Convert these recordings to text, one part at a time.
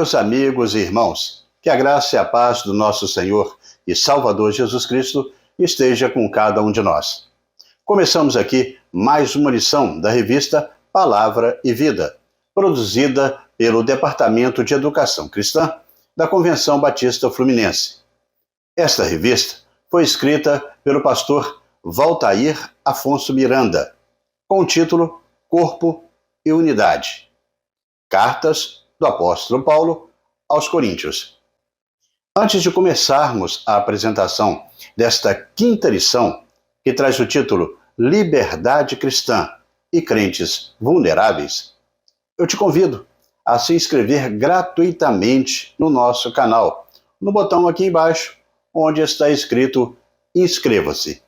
Meus amigos e irmãos, que a graça e a paz do nosso Senhor e Salvador Jesus Cristo esteja com cada um de nós. Começamos aqui mais uma lição da revista Palavra e Vida, produzida pelo Departamento de Educação Cristã da Convenção Batista Fluminense. Esta revista foi escrita pelo pastor Valtair Afonso Miranda, com o título Corpo e Unidade. Cartas do apóstolo Paulo aos Coríntios. Antes de começarmos a apresentação desta quinta lição, que traz o título Liberdade Cristã e Crentes Vulneráveis, eu te convido a se inscrever gratuitamente no nosso canal, no botão aqui embaixo, onde está escrito Inscreva-se.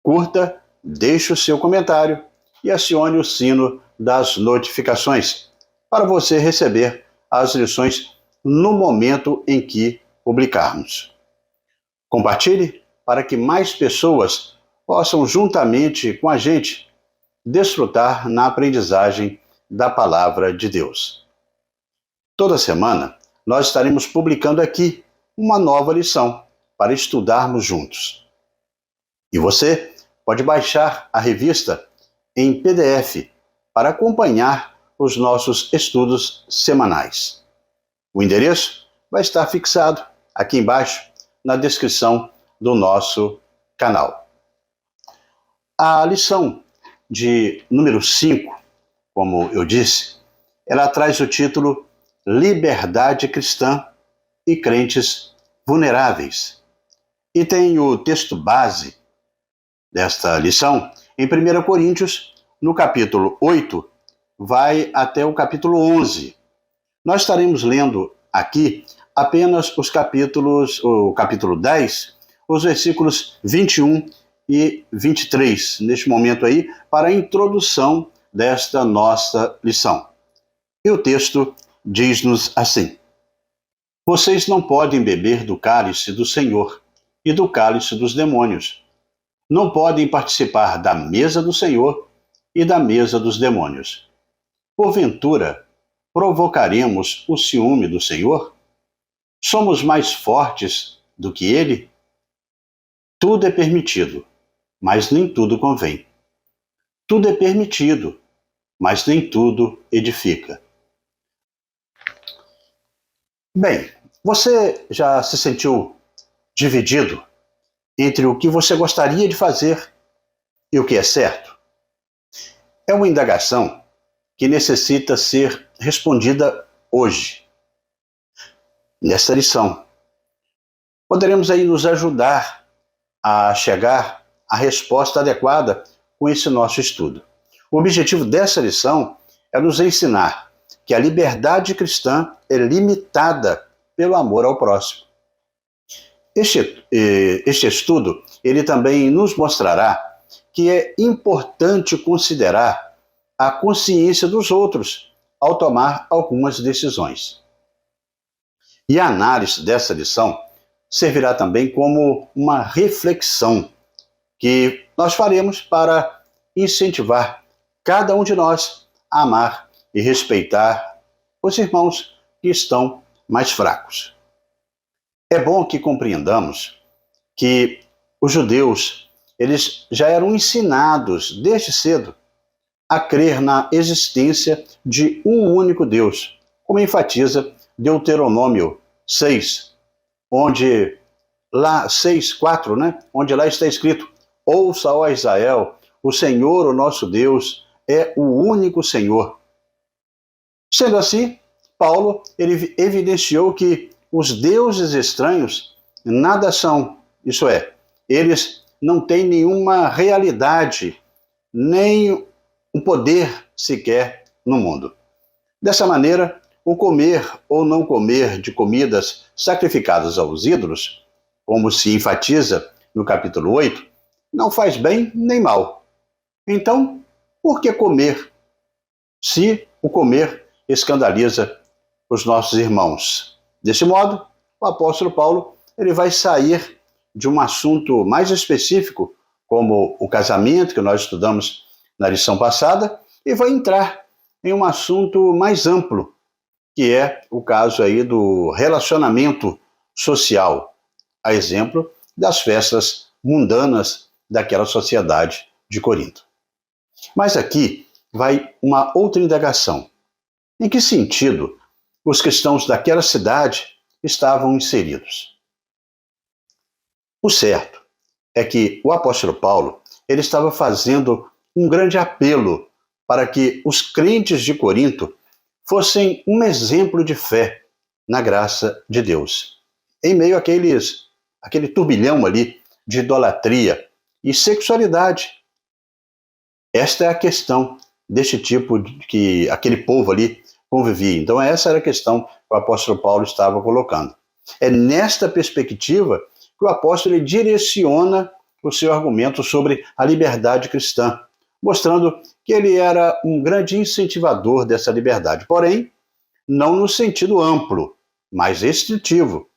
Curta, deixe o seu comentário e acione o sino das notificações, para você receber as lições no momento em que publicarmos. Compartilhe para que mais pessoas possam, juntamente com a gente, desfrutar na aprendizagem da Palavra de Deus. Toda semana, nós estaremos publicando aqui uma nova lição para estudarmos juntos. E você pode baixar a revista em PDF para acompanhar os nossos estudos semanais. O endereço vai estar fixado aqui embaixo na descrição do nosso canal. A lição de número 5, como eu disse, ela traz o título Liberdade Cristã e Crentes Vulneráveis. E tem o texto base desta lição em 1 Coríntios, no capítulo 8, vai até o capítulo 11. Nós estaremos lendo aqui apenas o capítulo 10, os versículos 21 e 23, neste momento aí, para a introdução desta nossa lição. E o texto diz-nos assim: Vocês não podem beber do cálice do Senhor e do cálice dos demônios. Não podem participar da mesa do Senhor e da mesa dos demônios. Porventura, provocaremos o ciúme do Senhor? Somos mais fortes do que Ele? Tudo é permitido, mas nem tudo convém. Tudo é permitido, mas nem tudo edifica. Bem, você já se sentiu dividido entre o que você gostaria de fazer e o que é certo? É uma indagação que necessita ser respondida hoje, nesta lição. Poderemos aí nos ajudar a chegar à resposta adequada com esse nosso estudo. O objetivo dessa lição é nos ensinar que a liberdade cristã é limitada pelo amor ao próximo. Este estudo, ele também nos mostrará que é importante considerar a consciência dos outros ao tomar algumas decisões. E a análise dessa lição servirá também como uma reflexão que nós faremos para incentivar cada um de nós a amar e respeitar os irmãos que estão mais fracos. É bom que compreendamos que os judeus, eles já eram ensinados desde cedo a crer na existência de um único Deus, como enfatiza Deuteronômio 6, onde lá 6:4, onde lá está escrito: Ouça, ó Israel, o Senhor, o nosso Deus, é o único Senhor. Sendo assim, Paulo ele evidenciou que os deuses estranhos nada são, isso é, eles não têm nenhuma realidade, nem um poder sequer no mundo. Dessa maneira, o comer ou não comer de comidas sacrificadas aos ídolos, como se enfatiza no capítulo 8, não faz bem nem mal. Então, por que comer, se o comer escandaliza os nossos irmãos? Desse modo, o apóstolo Paulo ele vai sair de um assunto mais específico, como o casamento, que nós estudamos na lição passada, e vai entrar em um assunto mais amplo, que é o caso aí do relacionamento social, a exemplo das festas mundanas daquela sociedade de Corinto. Mas aqui vai uma outra indagação. Em que sentido os cristãos daquela cidade estavam inseridos? O certo é que o apóstolo Paulo ele estava fazendo um grande apelo para que os crentes de Corinto fossem um exemplo de fé na graça de Deus, em meio àquele turbilhão ali de idolatria e sexualidade. Esta é a questão deste tipo que aquele povo ali convivia. Então essa era a questão que o apóstolo Paulo estava colocando. É nesta perspectiva que o apóstolo direciona o seu argumento sobre a liberdade cristã, mostrando que ele era um grande incentivador dessa liberdade, porém, não no sentido amplo, mas restritivo,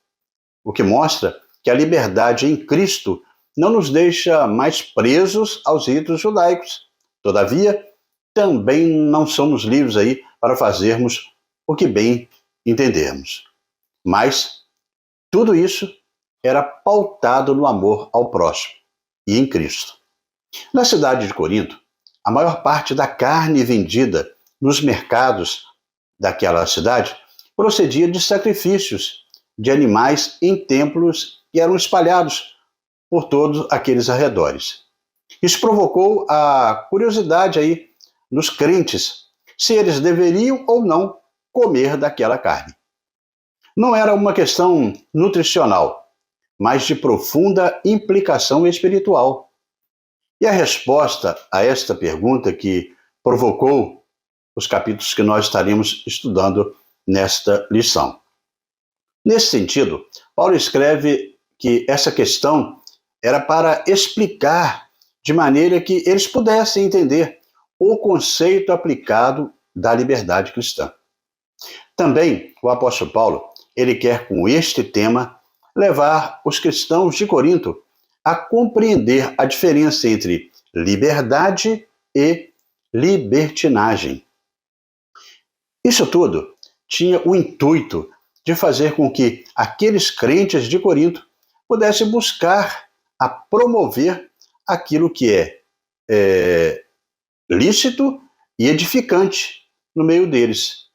o que mostra que a liberdade em Cristo não nos deixa mais presos aos ritos judaicos. Todavia, também não somos livres aí para fazermos o que bem entendermos. Mas tudo isso era pautado no amor ao próximo e em Cristo. Na cidade de Corinto, a maior parte da carne vendida nos mercados daquela cidade procedia de sacrifícios de animais em templos que eram espalhados por todos aqueles arredores. Isso provocou a curiosidade aí nos crentes se eles deveriam ou não comer daquela carne. Não era uma questão nutricional, mas de profunda implicação espiritual. E a resposta a esta pergunta que provocou os capítulos que nós estaremos estudando nesta lição. Nesse sentido, Paulo escreve que essa questão era para explicar de maneira que eles pudessem entender o conceito aplicado da liberdade cristã. Também o apóstolo Paulo, ele quer com este tema levar os cristãos de Corinto a compreender a diferença entre liberdade e libertinagem. Isso tudo tinha o intuito de fazer com que aqueles crentes de Corinto pudessem buscar a promover aquilo que é lícito e edificante no meio deles.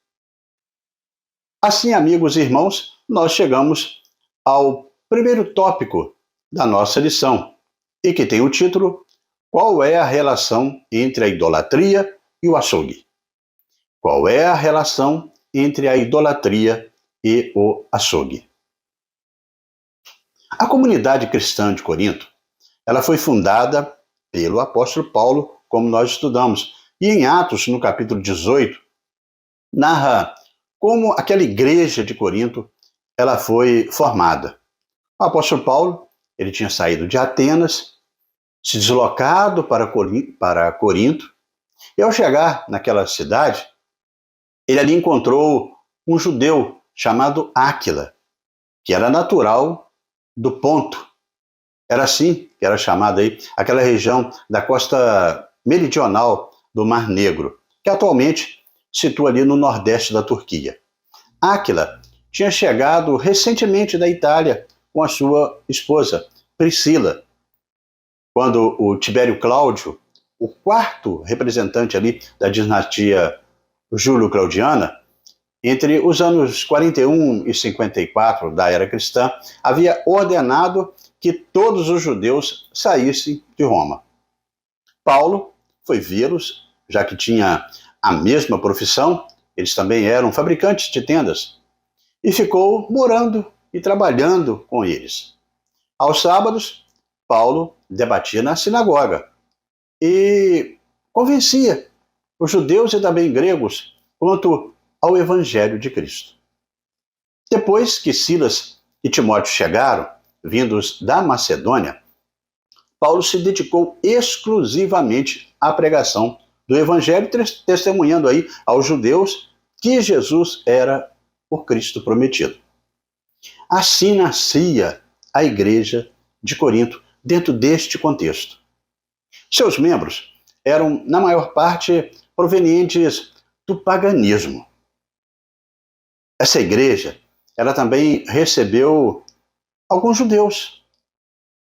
Assim, amigos e irmãos, nós chegamos ao primeiro tópico da nossa lição, e que tem o título: Qual é a relação entre a idolatria e o açougue? Qual é a relação entre a idolatria e o açougue? A comunidade cristã de Corinto, ela foi fundada pelo apóstolo Paulo, como nós estudamos, e em Atos, no capítulo 18, narra como aquela igreja de Corinto ela foi formada. O apóstolo Paulo, ele tinha saído de Atenas, se deslocado para Corinto, e ao chegar naquela cidade, ele ali encontrou um judeu chamado Áquila, que era natural do Ponto. Era assim que era chamada aí aquela região da costa meridional do Mar Negro, que atualmente se situa ali no nordeste da Turquia. Áquila tinha chegado recentemente da Itália com a sua esposa, Priscila, quando o Tibério Cláudio, o quarto representante ali da dinastia Júlio-Claudiana, entre os anos 41 e 54 da era cristã, havia ordenado que todos os judeus saíssem de Roma. Paulo foi vê-los, já que tinha a mesma profissão, eles também eram fabricantes de tendas, e ficou morando e trabalhando com eles. Aos sábados, Paulo debatia na sinagoga e convencia os judeus e também gregos quanto ao Evangelho de Cristo. Depois que Silas e Timóteo chegaram, vindos da Macedônia, Paulo se dedicou exclusivamente à pregação do Evangelho, testemunhando aí aos judeus que Jesus era o Cristo prometido. Assim nascia a igreja de Corinto dentro deste contexto. Seus membros eram, na maior parte, provenientes do paganismo. Essa igreja, ela também recebeu alguns judeus,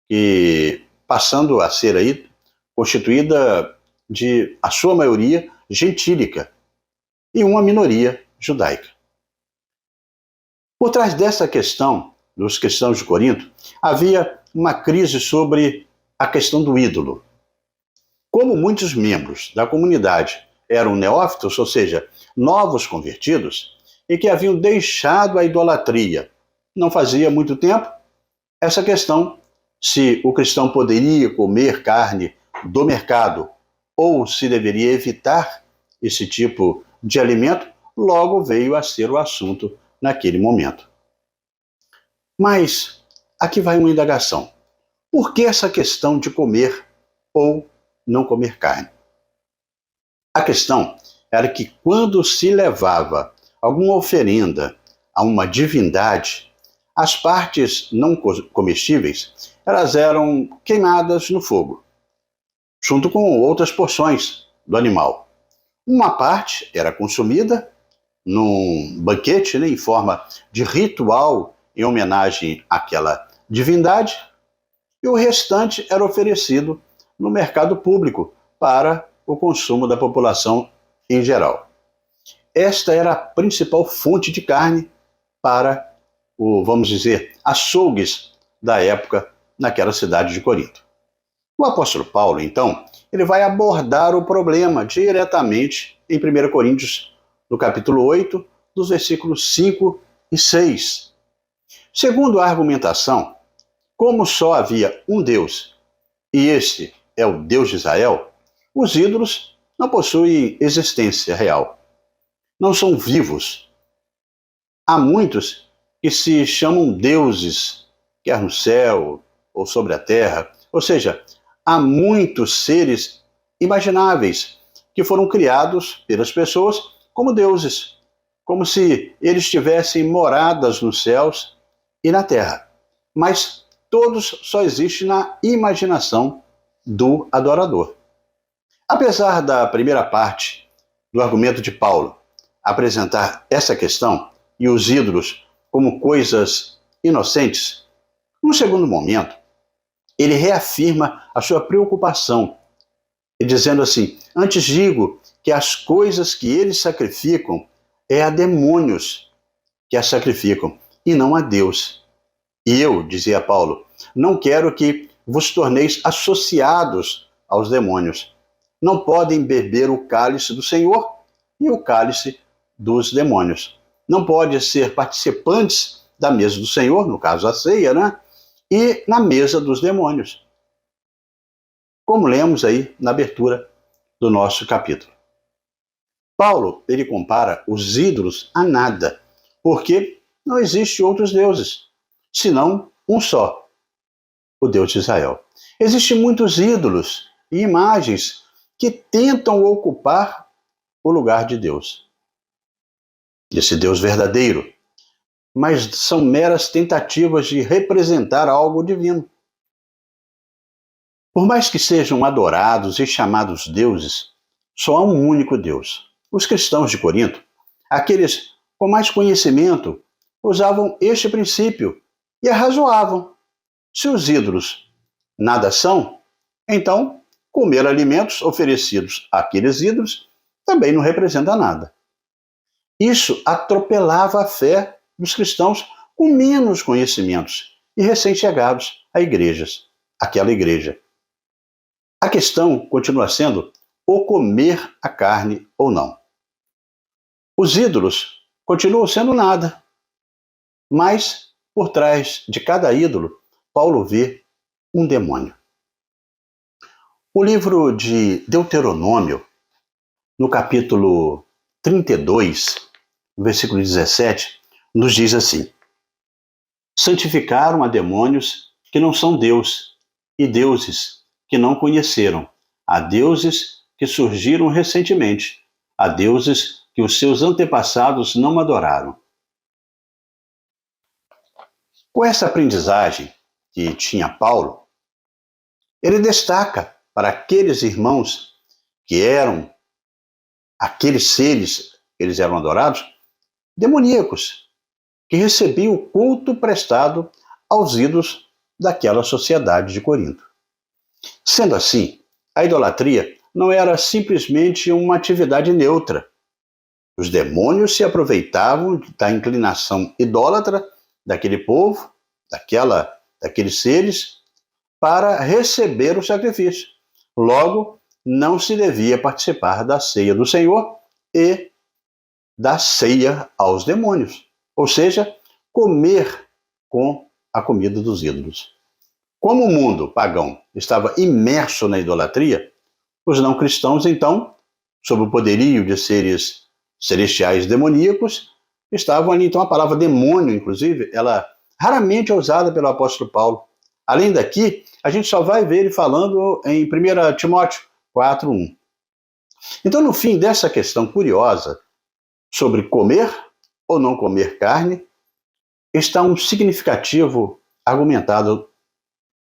e passando a ser aí constituída de, a sua maioria, gentílica e uma minoria judaica. Por trás dessa questão, dos cristãos de Corinto, havia uma crise sobre a questão do ídolo. Como muitos membros da comunidade eram neófitos, ou seja, novos convertidos, e que haviam deixado a idolatria não fazia muito tempo, essa questão, se o cristão poderia comer carne do mercado ou se deveria evitar esse tipo de alimento, logo veio a ser o assunto naquele momento. Mas aqui vai uma indagação. Por que essa questão de comer ou não comer carne? A questão era que quando se levava alguma oferenda a uma divindade, as partes não comestíveis, elas eram queimadas no fogo, junto com outras porções do animal. Uma parte era consumida num banquete, em forma de ritual em homenagem àquela divindade, e o restante era oferecido no mercado público para o consumo da população em geral. Esta era a principal fonte de carne para vamos dizer, açougues da época naquela cidade de Corinto. O apóstolo Paulo, então, ele vai abordar o problema diretamente em 1 Coríntios, no capítulo 8, dos versículos 5 e 6. Segundo a argumentação, como só havia um Deus, e este é o Deus de Israel, os ídolos não possuem existência real. Não são vivos. Há muitos que se chamam deuses, quer no céu ou sobre a terra. Ou seja, há muitos seres imagináveis que foram criados pelas pessoas como deuses, como se eles tivessem moradas nos céus e na terra. Mas todos só existem na imaginação do adorador. Apesar da primeira parte do argumento de Paulo apresentar essa questão e os ídolos como coisas inocentes, num segundo momento, ele reafirma a sua preocupação, dizendo assim: antes digo que as coisas que eles sacrificam é a demônios que as sacrificam, e não a Deus. E eu, dizia Paulo, não quero que vos torneis associados aos demônios. Não podem beber o cálice do Senhor e o cálice dos demônios. Não podem ser participantes da mesa do Senhor, no caso a ceia, né? E na mesa dos demônios. Como lemos aí na abertura do nosso capítulo. Paulo, ele compara os ídolos a nada, porque não existe outros deuses, senão um só, o Deus de Israel. Existem muitos ídolos e imagens que tentam ocupar o lugar de Deus, desse Deus verdadeiro, mas são meras tentativas de representar algo divino. Por mais que sejam adorados e chamados deuses, só há um único Deus. Os cristãos de Corinto, aqueles com mais conhecimento, usavam este princípio e arrazoavam. Se os ídolos nada são, então comer alimentos oferecidos àqueles ídolos também não representa nada. Isso atropelava a fé dos cristãos com menos conhecimentos e recém-chegados a igrejas, aquela igreja. A questão continua sendo o comer a carne ou não. Os ídolos continuam sendo nada, mas por trás de cada ídolo, Paulo vê um demônio. O livro de Deuteronômio, no capítulo 32, versículo 17, nos diz assim: santificaram a demônios que não são Deus, e deuses que não conheceram, a deuses que surgiram recentemente, a deuses que os seus antepassados não adoraram. Com essa aprendizagem que tinha Paulo, ele destaca para aqueles irmãos que eram aqueles seres, eles eram adorados, demoníacos, que recebiam o culto prestado aos ídolos daquela sociedade de Corinto. Sendo assim, a idolatria não era simplesmente uma atividade neutra. Os demônios se aproveitavam da inclinação idólatra daquele povo, daqueles seres, para receber o sacrifício. Logo, não se devia participar da ceia do Senhor e da ceia aos demônios, ou seja, comer com a comida dos ídolos. Como o mundo pagão estava imerso na idolatria, os não cristãos, então, sob o poderio de seres celestiais demoníacos, estavam ali. Então, a palavra demônio, inclusive, ela raramente é usada pelo apóstolo Paulo. Além daqui, a gente só vai ver ele falando em 1 Timóteo 4:1. Então, no fim dessa questão curiosa sobre comer ou não comer carne, está um significativo argumentado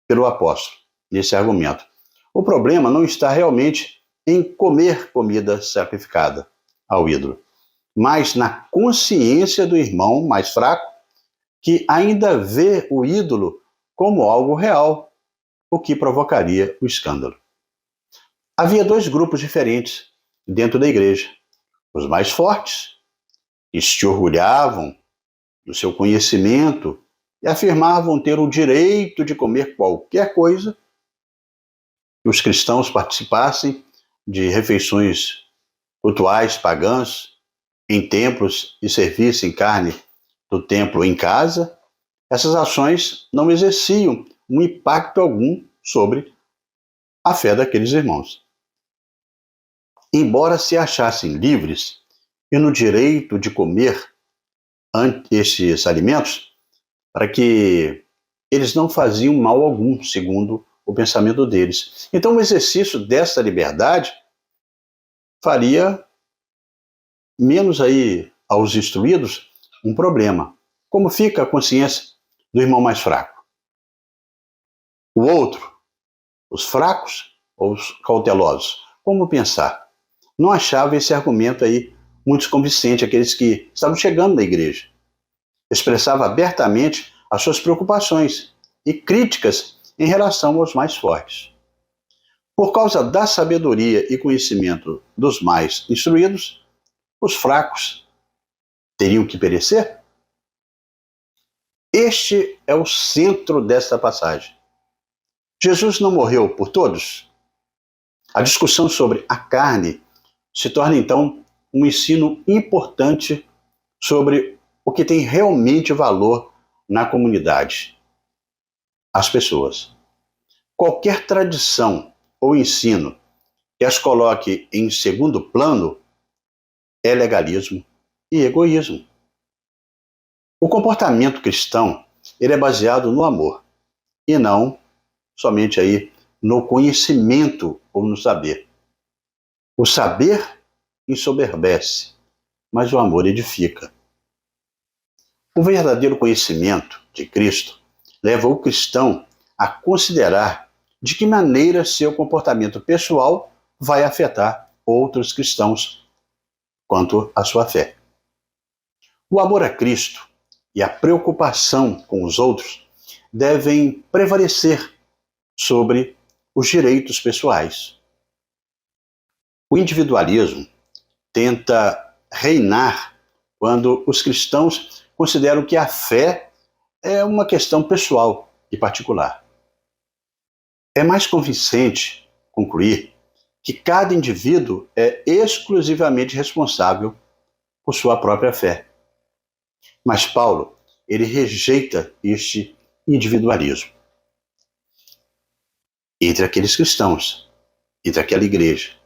pelo apóstolo nesse argumento. O problema não está realmente em comer comida sacrificada ao ídolo, mas na consciência do irmão mais fraco, que ainda vê o ídolo como algo real, o que provocaria o escândalo. Havia dois grupos diferentes dentro da igreja. Os mais fortes, que se orgulhavam do seu conhecimento e afirmavam ter o direito de comer qualquer coisa, que os cristãos participassem de refeições cultuais pagãs em templos e servissem carne do templo em casa. Essas ações não exerciam um impacto algum sobre a fé daqueles irmãos. Embora se achassem livres e no direito de comer estes alimentos, para que eles não faziam mal algum, segundo o pensamento deles. Então, o exercício dessa liberdade faria menos aí aos instruídos um problema. Como fica a consciência do irmão mais fraco? O outro, os fracos ou os cautelosos? Como pensar? Não achava esse argumento aí muito convincente, aqueles que estavam chegando na igreja. Expressava abertamente as suas preocupações e críticas em relação aos mais fortes. Por causa da sabedoria e conhecimento dos mais instruídos, os fracos teriam que perecer? Este é o centro desta passagem. Jesus não morreu por todos? A discussão sobre a carne se torna, então, um ensino importante sobre o que tem realmente valor na comunidade: as pessoas. Qualquer tradição ou ensino que as coloque em segundo plano é legalismo e egoísmo. O comportamento cristão, ele é baseado no amor e não somente aí no conhecimento ou no saber. O saber ensoberbece, mas o amor edifica. O verdadeiro conhecimento de Cristo leva o cristão a considerar de que maneira seu comportamento pessoal vai afetar outros cristãos quanto à sua fé. O amor a Cristo e a preocupação com os outros devem prevalecer sobre os direitos pessoais. O individualismo tenta reinar quando os cristãos consideram que a fé é uma questão pessoal e particular. É mais convincente concluir que cada indivíduo é exclusivamente responsável por sua própria fé. Mas Paulo, ele rejeita este individualismo. Entre aqueles cristãos, entre aquela igreja.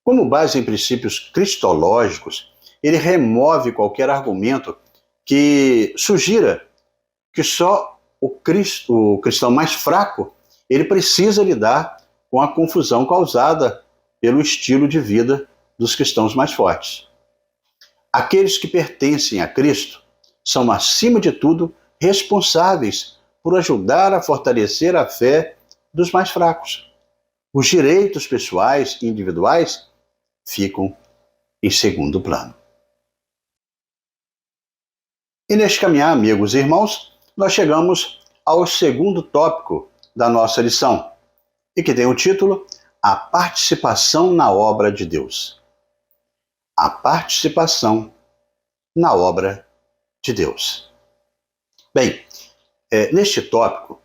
Como base em princípios cristológicos, ele remove qualquer argumento que sugira que só o cristão mais fraco, ele precisa lidar com a confusão causada pelo estilo de vida dos cristãos mais fortes. Aqueles que pertencem a Cristo são, acima de tudo, responsáveis por ajudar a fortalecer a fé dos mais fracos. Os direitos pessoais e individuais ficam em segundo plano. E neste caminhar, amigos e irmãos, nós chegamos ao segundo tópico da nossa lição, e que tem o título A Participação na Obra de Deus. A participação na obra de Deus. Bem, neste tópico,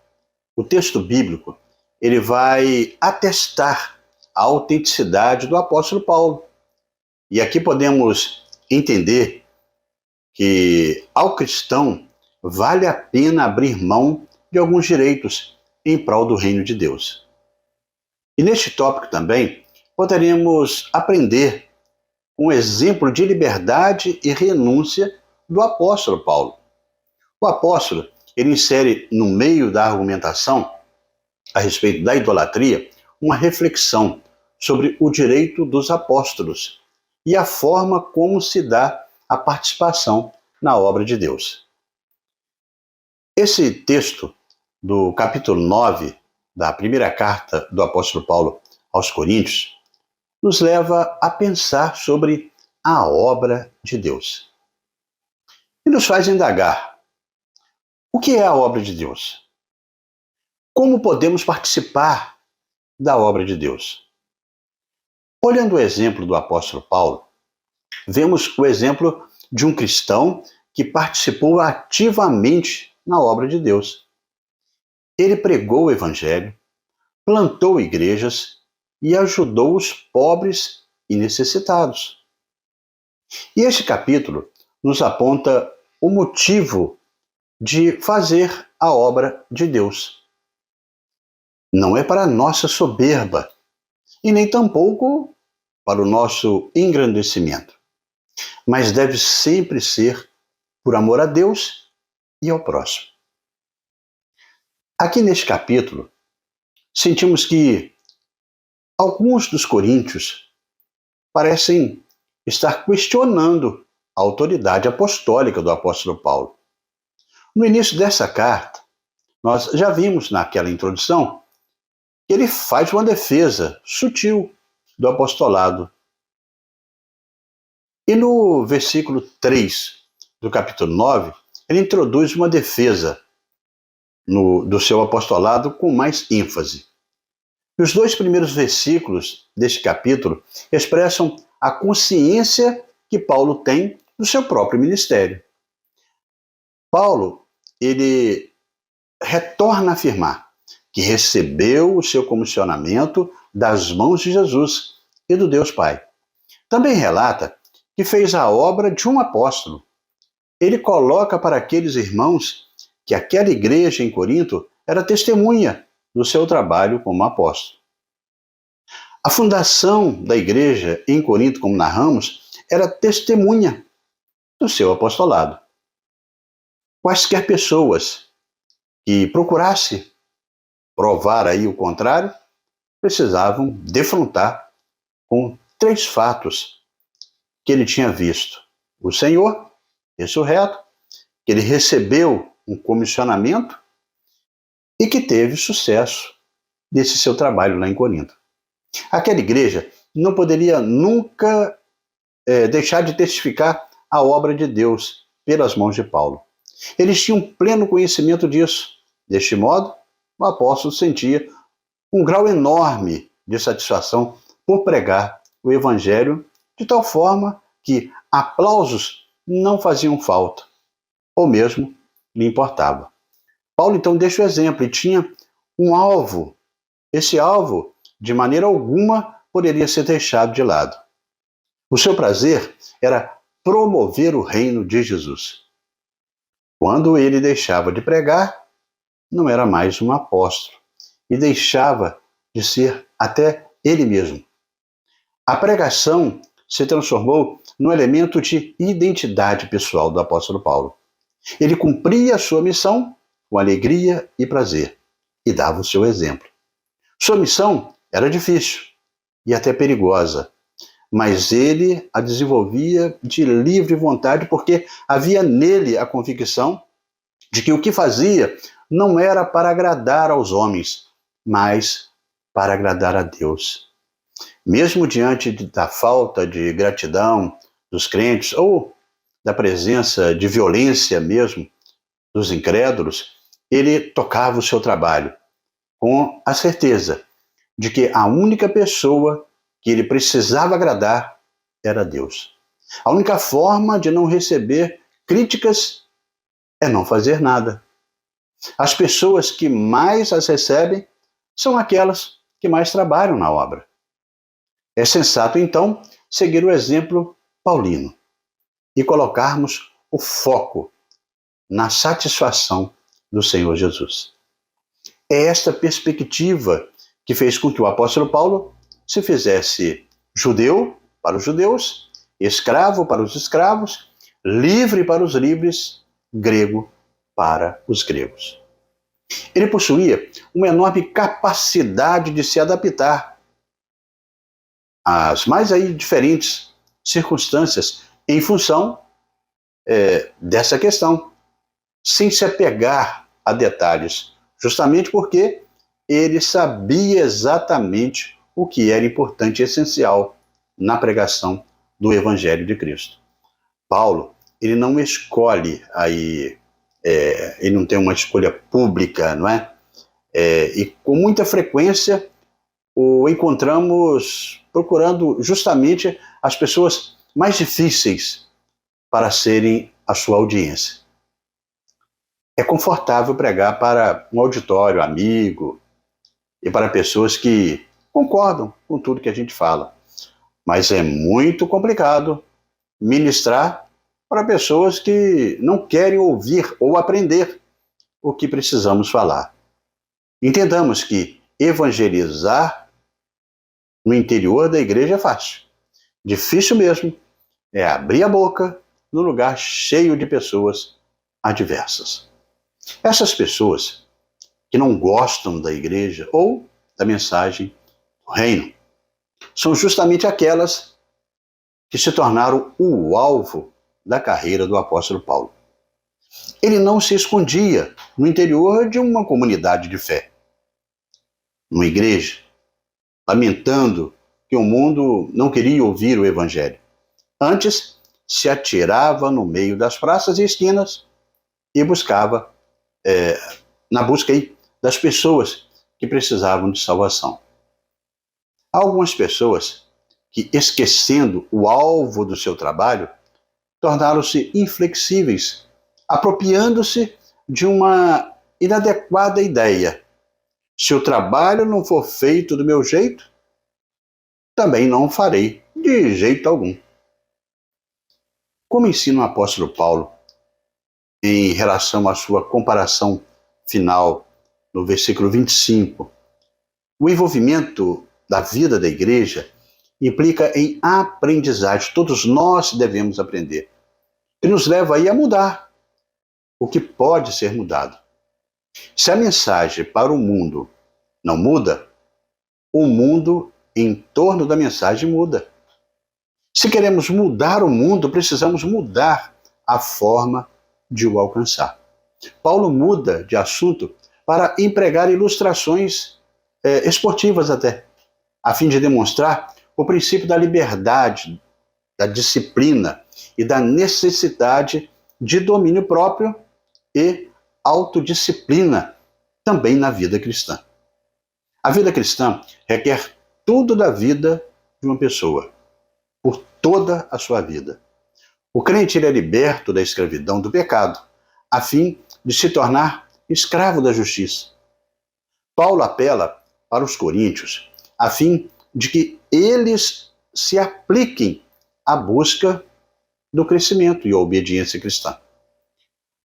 o texto bíblico ele vai atestar a autenticidade do apóstolo Paulo. E aqui podemos entender que ao cristão vale a pena abrir mão de alguns direitos em prol do reino de Deus. E neste tópico também poderemos aprender um exemplo de liberdade e renúncia do apóstolo Paulo. O apóstolo, ele insere no meio da argumentação a respeito da idolatria uma reflexão sobre o direito dos apóstolos e a forma como se dá a participação na obra de Deus. Esse texto do capítulo 9 da primeira carta do apóstolo Paulo aos Coríntios nos leva a pensar sobre a obra de Deus. E nos faz indagar: o que é a obra de Deus? Como podemos participar da obra de Deus? Olhando o exemplo do apóstolo Paulo, vemos o exemplo de um cristão que participou ativamente na obra de Deus. Ele pregou o evangelho, plantou igrejas e ajudou os pobres e necessitados. E este capítulo nos aponta o motivo de fazer a obra de Deus. Não é para a nossa soberba e nem tampouco para o nosso engrandecimento, mas deve sempre ser por amor a Deus e ao próximo. Aqui neste capítulo, sentimos que alguns dos coríntios parecem estar questionando a autoridade apostólica do apóstolo Paulo. No início dessa carta, nós já vimos naquela introdução que ele faz uma defesa sutil do apostolado. E no versículo 3 do capítulo 9, ele introduz uma defesa do seu apostolado com mais ênfase. E os dois primeiros versículos deste capítulo expressam a consciência que Paulo tem do seu próprio ministério. Paulo, ele retorna a afirmar que recebeu o seu comissionamento das mãos de Jesus e do Deus Pai. Também relata que fez a obra de um apóstolo. Ele coloca para aqueles irmãos que aquela igreja em Corinto era testemunha do seu trabalho como apóstolo. A fundação da igreja em Corinto, como narramos, era testemunha do seu apostolado. Quaisquer pessoas que procurassem provar aí o contrário, precisavam defrontar com 3 fatos que ele tinha visto: o Senhor ressurreto, que ele recebeu um comissionamento e que teve sucesso desse seu trabalho lá em Corinto. Aquela igreja não poderia nunca deixar de testificar a obra de Deus pelas mãos de Paulo. Eles tinham pleno conhecimento disso. Deste modo, o apóstolo sentia um grau enorme de satisfação por pregar o evangelho de tal forma que aplausos não faziam falta, ou mesmo lhe importava. Paulo então deixa o exemplo e tinha um alvo. Esse alvo, de maneira alguma, poderia ser deixado de lado. O seu prazer era promover o reino de Jesus. Quando ele deixava de pregar, não era mais um apóstolo e deixava de ser até ele mesmo. A pregação se transformou num elemento de identidade pessoal do apóstolo Paulo. Ele cumpria a sua missão com alegria e prazer e dava o seu exemplo. Sua missão era difícil e até perigosa, mas ele a desenvolvia de livre vontade porque havia nele a convicção de que o que fazia não era para agradar aos homens, mas para agradar a Deus. Mesmo diante da falta de gratidão dos crentes ou da presença de violência mesmo dos incrédulos, ele tocava o seu trabalho com a certeza de que a única pessoa que ele precisava agradar era Deus. A única forma de não receber críticas é não fazer nada. As pessoas que mais as recebem são aquelas que mais trabalham na obra. É sensato, então, seguir o exemplo paulino e colocarmos o foco na satisfação do Senhor Jesus. É esta perspectiva que fez com que o apóstolo Paulo se fizesse judeu para os judeus, escravo para os escravos, livre para os livres, grego para os gregos. Ele possuía uma enorme capacidade de se adaptar às mais diferentes circunstâncias em função dessa questão, sem se apegar a detalhes, justamente porque ele sabia exatamente o que era importante e essencial na pregação do Evangelho de Cristo. Paulo, ele não escolhe ele não tem uma escolha pública, não é? E com muita frequência o encontramos procurando justamente as pessoas mais difíceis para serem a sua audiência. É confortável pregar para um auditório amigo e para pessoas que concordam com tudo que a gente fala. Mas é muito complicado ministrar para pessoas que não querem ouvir ou aprender o que precisamos falar. Entendamos que evangelizar no interior da igreja é fácil. Difícil mesmo é abrir a boca no lugar cheio de pessoas adversas. Essas pessoas que não gostam da igreja ou da mensagem do reino são justamente aquelas que se tornaram o alvo da carreira do apóstolo Paulo. Ele não se escondia no interior de uma comunidade de fé, numa igreja, lamentando que o mundo não queria ouvir o evangelho. Antes, se atirava no meio das praças e esquinas e buscava, na busca das pessoas que precisavam de salvação. Há algumas pessoas que, esquecendo o alvo do seu trabalho, tornaram-se inflexíveis, apropriando-se de uma inadequada ideia. Se o trabalho não for feito do meu jeito, também não o farei de jeito algum. Como ensina o apóstolo Paulo em relação à sua comparação final, no versículo 25, o envolvimento da vida da igreja implica em aprendizagem. Todos nós devemos aprender, que nos leva aí a mudar o que pode ser mudado. Se a mensagem para o mundo não muda, o mundo em torno da mensagem muda. Se queremos mudar o mundo, precisamos mudar a forma de o alcançar. Paulo muda de assunto para empregar ilustrações esportivas até, a fim de demonstrar o princípio da liberdade, da disciplina e da necessidade de domínio próprio e autodisciplina também na vida cristã. A vida cristã requer tudo da vida de uma pessoa, por toda a sua vida. O crente é liberto da escravidão do pecado, a fim de se tornar escravo da justiça. Paulo apela para os coríntios, a fim de que eles se apliquem à busca do crescimento e à obediência cristã.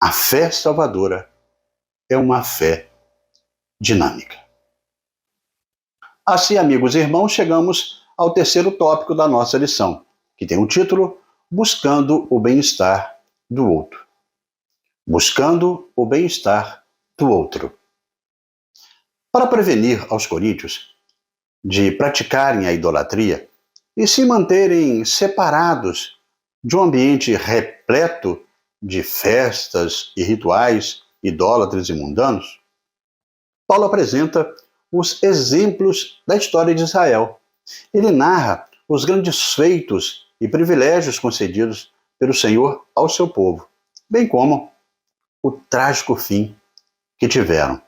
A fé salvadora é uma fé dinâmica. Assim, amigos e irmãos, chegamos ao terceiro tópico da nossa lição, que tem o título Buscando o Bem-Estar do Outro. Buscando o bem-estar do outro. Para prevenir aos coríntios de praticarem a idolatria e se manterem separados de um ambiente repleto de festas e rituais idólatras e mundanos, Paulo apresenta os exemplos da história de Israel. Ele narra os grandes feitos e privilégios concedidos pelo Senhor ao seu povo, bem como o trágico fim que tiveram,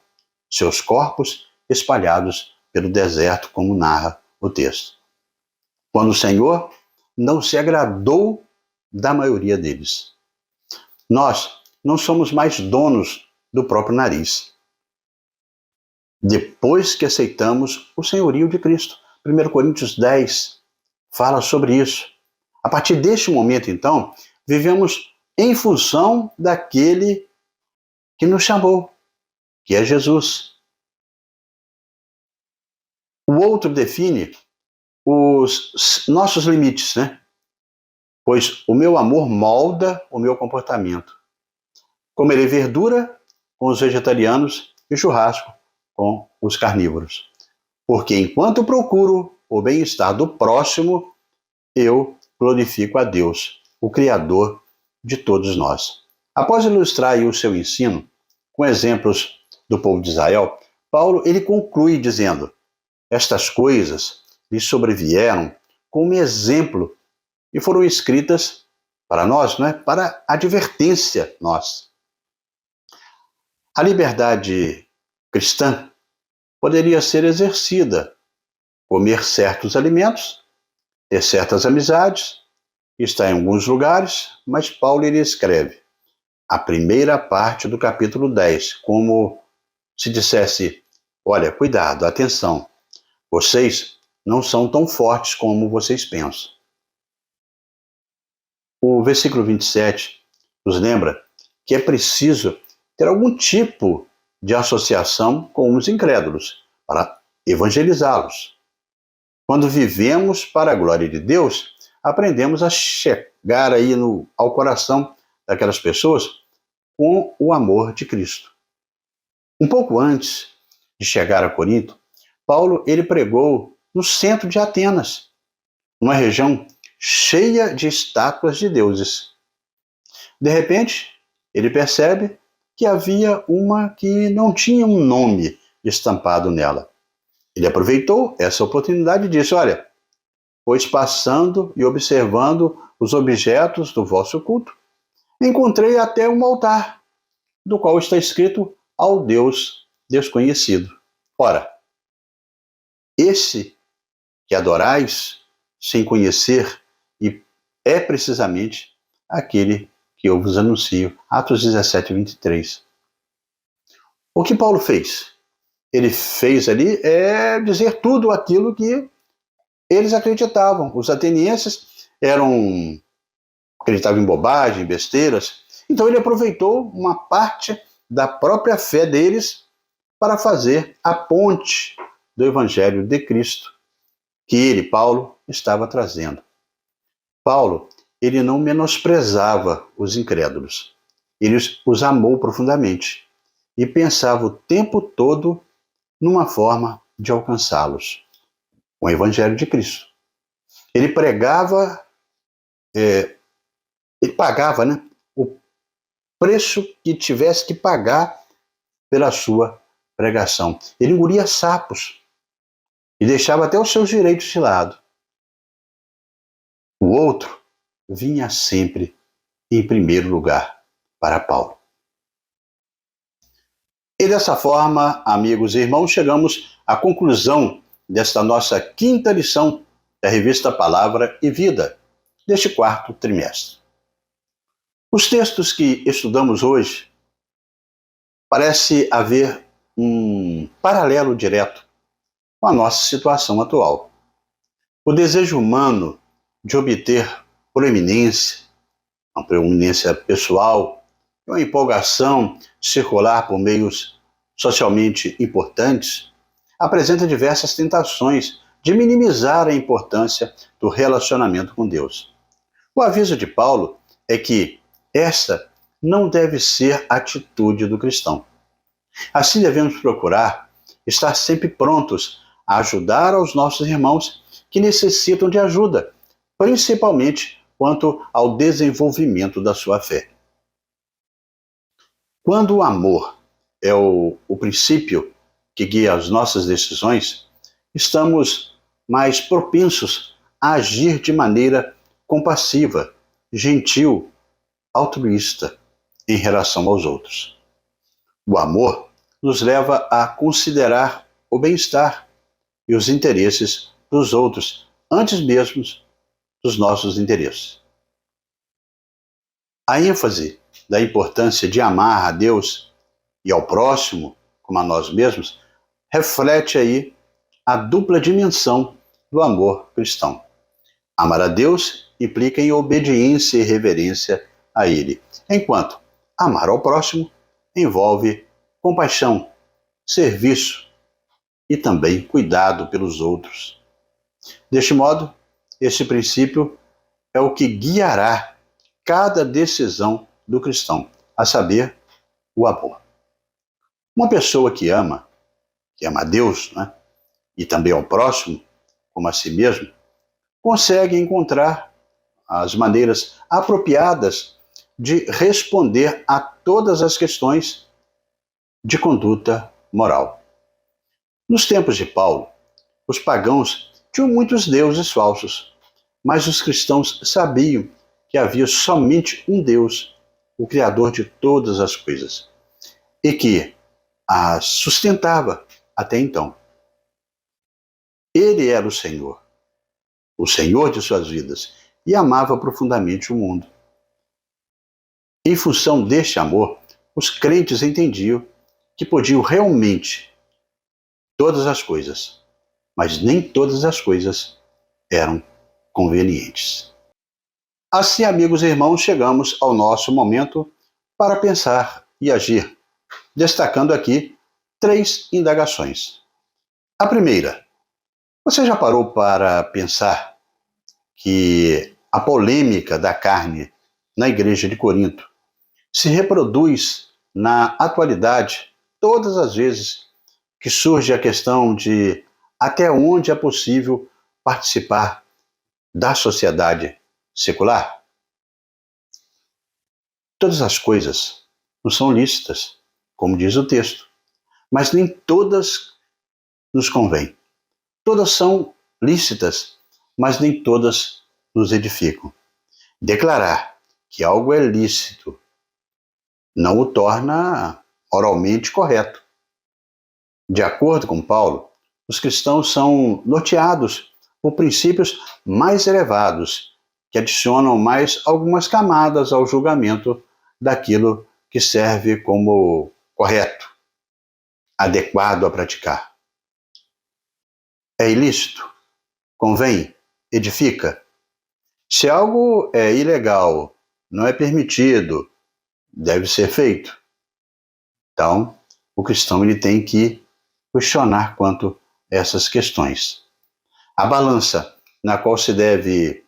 seus corpos espalhados pelo deserto, como narra o texto. Quando o Senhor não se agradou da maioria deles. Nós não somos mais donos do próprio nariz. Depois que aceitamos o senhorio de Cristo. 1 Coríntios 10 fala sobre isso. A partir deste momento, então, vivemos em função daquele que nos chamou, que é Jesus. O outro define os nossos limites, né? Pois o meu amor molda o meu comportamento. Comerei verdura com os vegetarianos e churrasco com os carnívoros. Porque enquanto procuro o bem-estar do próximo, eu glorifico a Deus, o Criador de todos nós. Após ilustrar o seu ensino com exemplos do povo de Israel, Paulo ele conclui dizendo: estas coisas lhe sobrevieram como exemplo e foram escritas para nós, não é? Para advertência nossa. A liberdade cristã poderia ser exercida, comer certos alimentos, ter certas amizades, está em alguns lugares, mas Paulo ele escreve a primeira parte do capítulo 10, como se dissesse: olha, cuidado, atenção, vocês não são tão fortes como vocês pensam. O versículo 27 nos lembra que é preciso ter algum tipo de associação com os incrédulos para evangelizá-los. Quando vivemos para a glória de Deus, aprendemos a chegar aí ao coração daquelas pessoas com o amor de Cristo. Um pouco antes de chegar a Corinto, Paulo ele pregou no centro de Atenas, uma região cheia de estátuas de deuses. De repente, ele percebe que havia uma que não tinha um nome estampado nela. Ele aproveitou essa oportunidade e disse: olha, pois passando e observando os objetos do vosso culto, encontrei até um altar, do qual está escrito ao Deus desconhecido. Ora, esse que adorais sem conhecer é precisamente aquele que eu vos anuncio. Atos 17, 23. O que Paulo fez? Ele fez ali dizer tudo aquilo que eles acreditavam. Os atenienses acreditavam em bobagem, besteiras. Então ele aproveitou uma parte da própria fé deles para fazer a ponte do Evangelho de Cristo, que ele, Paulo, estava trazendo. Paulo, ele não menosprezava os incrédulos. Ele os amou profundamente e pensava o tempo todo numa forma de alcançá-los, o Evangelho de Cristo. Ele pregava, ele pagava, né, o preço que tivesse que pagar pela sua pregação. Ele engolia sapos e deixava até os seus direitos de lado. O outro vinha sempre em primeiro lugar para Paulo. E dessa forma, amigos e irmãos, chegamos à conclusão desta nossa quinta lição da revista Palavra e Vida, deste quarto trimestre. Os textos que estudamos hoje, parece haver um paralelo direto com a nossa situação atual. O desejo humano de obter proeminência, uma proeminência pessoal, uma empolgação circular por meios socialmente importantes, apresenta diversas tentações de minimizar a importância do relacionamento com Deus. O aviso de Paulo é que esta não deve ser a atitude do cristão. Assim devemos procurar estar sempre prontos a ajudar aos nossos irmãos que necessitam de ajuda, principalmente quanto ao desenvolvimento da sua fé. Quando o amor é o princípio que guia as nossas decisões, estamos mais propensos a agir de maneira compassiva gentil, altruísta em relação aos outros. O amor nos leva a considerar o bem-estar e os interesses dos outros antes mesmo dos nossos interesses. A ênfase da importância de amar a Deus e ao próximo, como a nós mesmos, reflete aí a dupla dimensão do amor cristão. Amar a Deus implica em obediência e reverência a Ele, enquanto amar ao próximo envolve compaixão, serviço e também cuidado pelos outros. Deste modo, este princípio é o que guiará cada decisão do cristão, a saber, o amor. Uma pessoa que ama a Deus, né, e também ao próximo, como a si mesmo, consegue encontrar as maneiras apropriadas de responder a todas as questões de conduta moral. Nos tempos de Paulo, os pagãos tinham muitos deuses falsos, mas os cristãos sabiam que havia somente um Deus, o Criador de todas as coisas, e que as sustentava até então. Ele era o Senhor de suas vidas, e amava profundamente o mundo. Em função deste amor, os crentes entendiam que podiam realmente todas as coisas, mas nem todas as coisas eram convenientes. Assim, amigos e irmãos, chegamos ao nosso momento para pensar e agir, destacando aqui 3 indagações. A primeira: você já parou para pensar que a polêmica da carne na igreja de Corinto se reproduz na atualidade todas as vezes que surge a questão de até onde é possível participar da sociedade secular? Todas as coisas não são lícitas, como diz o texto, mas nem todas nos convêm. Todas são lícitas, mas nem todas nos edificam. Declarar que algo é lícito não o torna moralmente correto. De acordo com Paulo, os cristãos são norteados por princípios mais elevados, que adicionam mais algumas camadas ao julgamento daquilo que serve como correto, adequado a praticar. É ilícito? Convém? Edifica? Se algo é ilegal, não é permitido, deve ser feito. Então, o cristão ele tem que questionar quanto a essas questões. A balança na qual se deve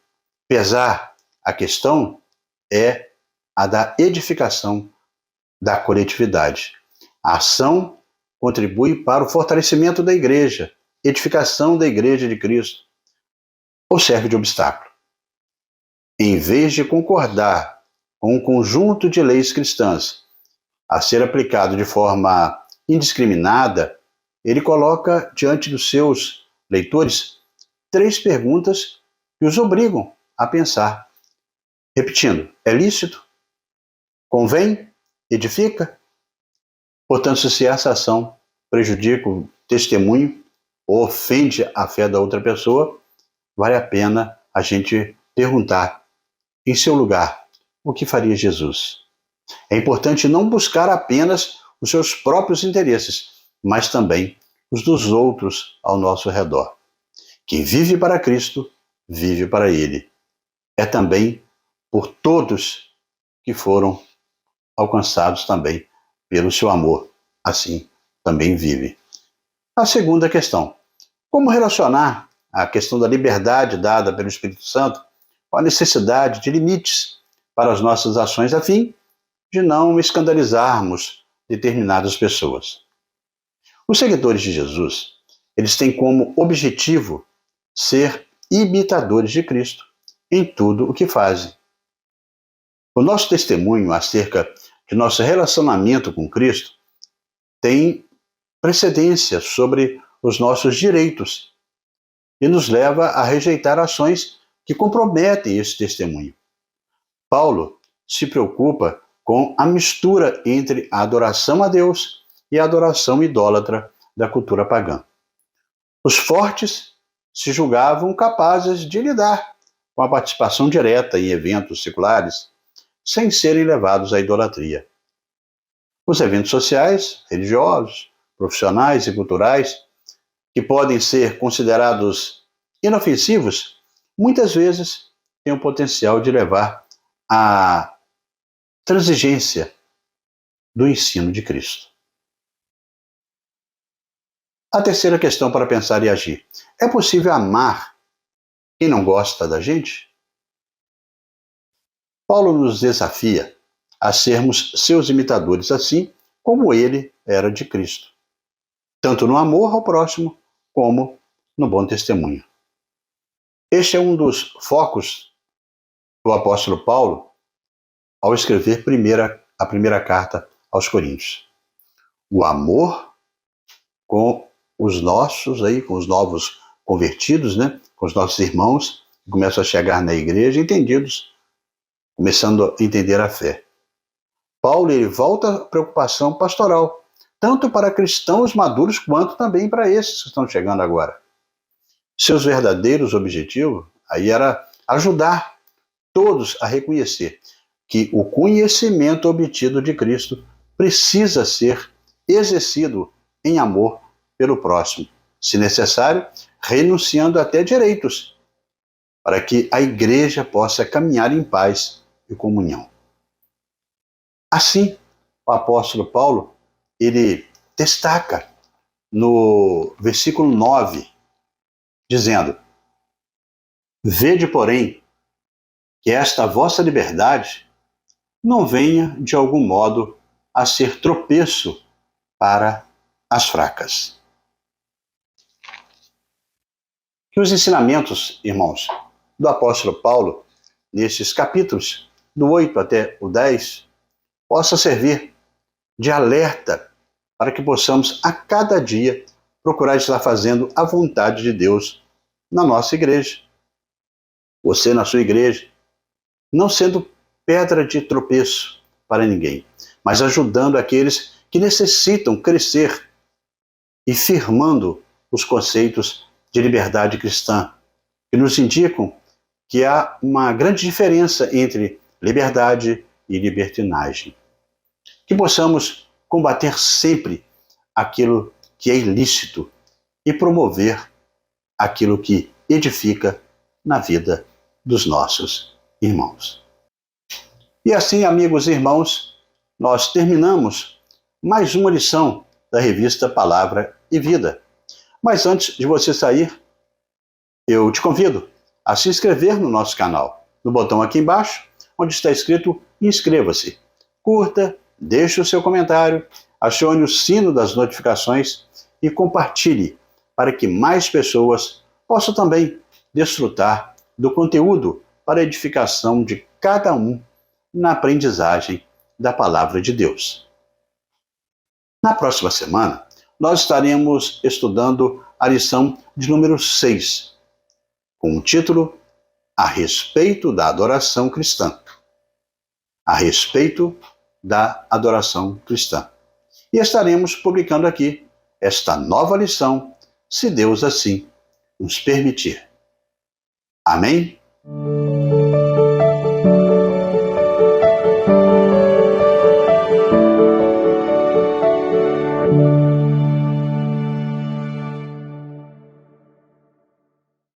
pesar a questão é a da edificação da coletividade. A ação contribui para o fortalecimento da igreja, edificação da igreja de Cristo, ou serve de obstáculo. Em vez de concordar com um conjunto de leis cristãs a ser aplicado de forma indiscriminada, ele coloca diante dos seus leitores 3 perguntas que os obrigam a pensar. Repetindo, é lícito? Convém? Edifica? Portanto, se essa ação prejudica o testemunho ou ofende a fé da outra pessoa, vale a pena a gente perguntar, em seu lugar, o que faria Jesus? É importante não buscar apenas os seus próprios interesses, mas também os dos outros ao nosso redor. Quem vive para Cristo, vive para Ele. É também por todos que foram alcançados também pelo seu amor. Assim, também vive. A segunda questão: como relacionar a questão da liberdade dada pelo Espírito Santo com a necessidade de limites para as nossas ações, a fim de não escandalizarmos determinadas pessoas? Os seguidores de Jesus, eles têm como objetivo ser imitadores de Cristo em tudo o que fazem. O nosso testemunho acerca de nosso relacionamento com Cristo tem precedência sobre os nossos direitos e nos leva a rejeitar ações que comprometem esse testemunho. Paulo se preocupa com a mistura entre a adoração a Deus e a adoração idólatra da cultura pagã. Os fortes se julgavam capazes de lidar com a participação direta em eventos seculares sem serem levados à idolatria. Os eventos sociais, religiosos, profissionais e culturais, que podem ser considerados inofensivos, muitas vezes têm o potencial de levar à transigência do ensino de Cristo. A terceira questão para pensar e agir: é possível amar quem não gosta da gente? Paulo nos desafia a sermos seus imitadores, assim como ele era de Cristo, tanto no amor ao próximo como no bom testemunho. Este é um dos focos do apóstolo Paulo ao escrever a primeira carta aos Coríntios. O amor com os novos convertidos, com os nossos irmãos que começam a chegar na igreja entendidos, começando a entender a fé. Paulo ele volta à preocupação pastoral, tanto para cristãos maduros quanto também para esses que estão chegando agora. Seus verdadeiros objetivos aí era ajudar todos a reconhecer que o conhecimento obtido de Cristo precisa ser exercido em amor pelo próximo, se necessário, renunciando até direitos, para que a igreja possa caminhar em paz e comunhão. Assim, o apóstolo Paulo, ele destaca no versículo 9, dizendo: vede, porém, que esta vossa liberdade não venha, de algum modo, a ser tropeço para as fracas. Que os ensinamentos, irmãos, do apóstolo Paulo, nesses capítulos, do 8 até o 10, possa servir de alerta para que possamos, a cada dia, procurar estar fazendo a vontade de Deus na nossa igreja. Você na sua igreja, não sendo pedra de tropeço para ninguém, mas ajudando aqueles que necessitam crescer e firmando os conceitos de liberdade cristã, que nos indicam que há uma grande diferença entre liberdade e libertinagem. Que possamos combater sempre aquilo que é ilícito e promover aquilo que edifica na vida dos nossos irmãos. E assim, amigos e irmãos, nós terminamos mais uma lição da revista Palavra e Vida. Mas antes de você sair, eu te convido a se inscrever no nosso canal, no botão aqui embaixo, onde está escrito inscreva-se. Curta, deixe o seu comentário, acione o sino das notificações e compartilhe para que mais pessoas possam também desfrutar do conteúdo para a edificação de cada um na aprendizagem da Palavra de Deus. Na próxima semana, nós estaremos estudando a lição de número 6, com o título A respeito da adoração cristã. A respeito da adoração cristã. E estaremos publicando aqui esta nova lição, se Deus assim nos permitir. Amém?